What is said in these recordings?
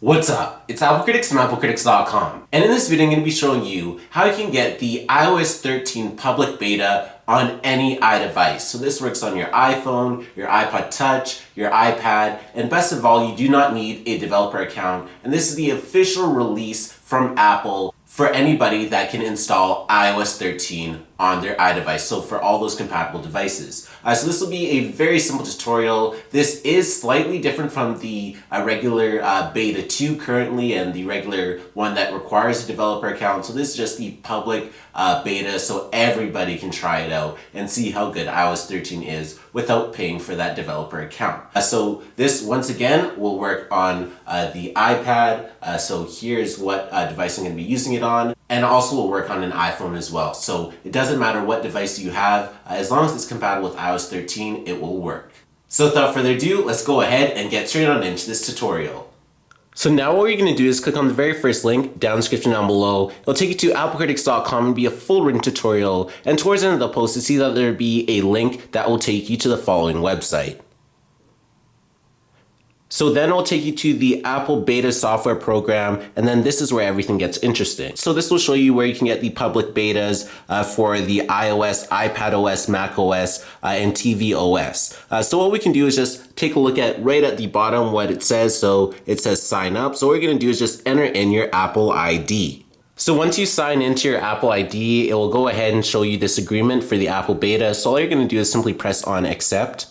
What's up? It's Apple Critics from AppleCritics.com, and in this video I'm going to be showing you how you can get the iOS 13 public beta on any iDevice. So this works on your iPhone, your iPod Touch, your iPad, and best of all, you do not need a developer account, and this is the official release from Apple for anybody that can install iOS 13 on their iDevice, so for all those compatible devices. So this will be a very simple tutorial. This is slightly different from the regular beta 2 currently and the regular one that requires a developer account. So this is just the public beta, so everybody can try it out and see how good iOS 13 is without paying for that developer account. So this, once again, will work on the iPad. So here's what device I'm going to be using it on. And also will work on an iPhone as well. So it doesn't matter what device you have, as long as it's compatible with iOS 13, it will work. So without further ado, let's go ahead and get straight on into this tutorial. So now what you're going to do is click on the very first link down in the description down below. It'll take you to AppleCritics.com and be a full written tutorial. And towards the end of the post, you see that there'll be a link that will take you to the following website. So then it'll take you to the Apple Beta software program, and then this is where everything gets interesting. So this will show you where you can get the public betas for the iOS, iPadOS, macOS, and tvOS. So what we can do is just take a look at right at the bottom what it says. So it says sign up. So what you're gonna do is just enter in your Apple ID. So once you sign into your Apple ID, it will go ahead and show you this agreement for the Apple Beta. So all you're gonna do is simply press on accept.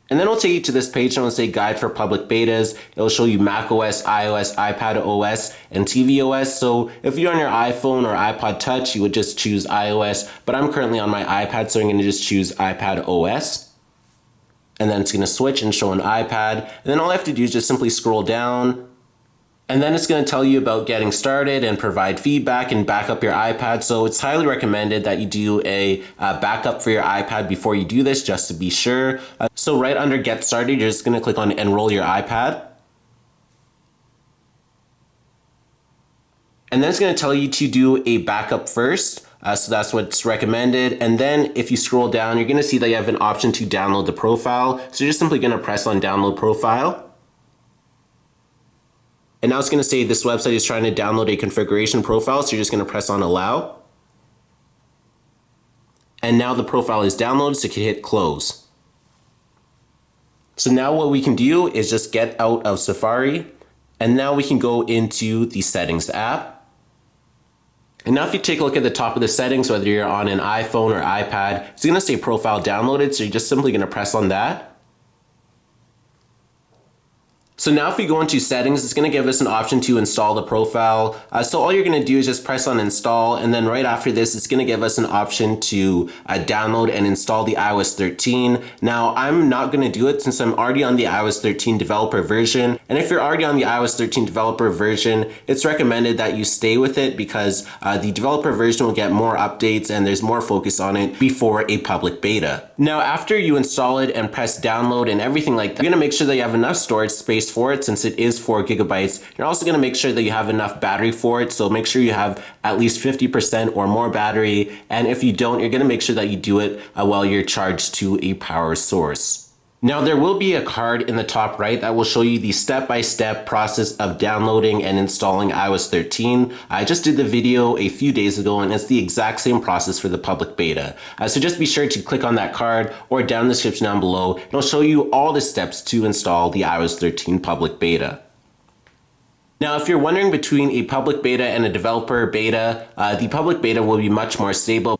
And then it'll take you to this page and it'll say guide for public betas. It'll show you macOS, iOS, iPadOS, and tvOS. So if you're on your iPhone or iPod Touch, you would just choose iOS, but I'm currently on my iPad, so I'm gonna just choose iPadOS. And then it's gonna switch and show an iPad. And then all I have to do is just simply scroll down. And then it's going to tell you about getting started and provide feedback and back up your iPad. So it's highly recommended that you do a backup for your iPad before you do this, just to be sure. So right under Get Started, you're just going to click on Enroll Your iPad. And then it's going to tell you to do a backup first. So that's what's recommended. And then if you scroll down, you're going to see that you have an option to download the profile. So you're just simply going to press on Download Profile. And now it's going to say this website is trying to download a configuration profile, so you're just going to press on Allow. And now the profile is downloaded, so you can hit Close. So now what we can do is just get out of Safari, and now we can go into the Settings app. And now if you take a look at the top of the settings, whether you're on an iPhone or iPad, it's going to say Profile Downloaded, so you're just simply going to press on that. So now if we go into settings, it's going to give us an option to install the profile. So all you're going to do is just press on install, and then right after this, it's going to give us an option to download and install the iOS 13. Now I'm not going to do it since I'm already on the iOS 13 developer version. And if you're already on the iOS 13 developer version, it's recommended that you stay with it because the developer version will get more updates and there's more focus on it before a public beta. Now after you install it and press download and everything like that, you're going to make sure that you have enough storage space for it since it is 4 gigabytes. You're also going to make sure that you have enough battery for it. So make sure you have at least 50% or more battery. And if you don't, you're going to make sure that you do it while you're charged to a power source. Now there will be a card in the top right that will show you the step-by-step process of downloading and installing iOS 13. I just did the video a few days ago and it's the exact same process for the public beta. So just be sure to click on that card or down in the description down below. It'll show you all the steps to install the iOS 13 public beta. Now, if you're wondering between a public beta and a developer beta, the public beta will be much more stable,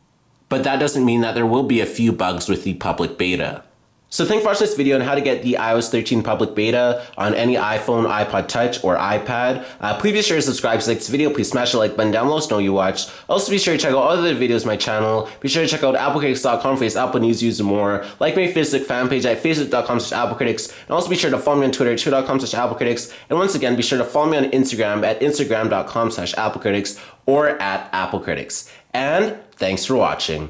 but that doesn't mean that there will be a few bugs with the public beta. So thanks for watching this video on how to get the iOS 13 public beta on any iPhone, iPod Touch, or iPad. Please be sure to subscribe to like this video. Please smash the like button down below so you know you watched. Also be sure to check out other videos on my channel. Be sure to check out AppleCritics.com for its Apple news, views, and more. Like my Facebook fan page at facebook.com/AppleCritics. And also be sure to follow me on Twitter at twitter.com/AppleCritics. And once again, be sure to follow me on Instagram at instagram.com/AppleCritics or at AppleCritics. And thanks for watching.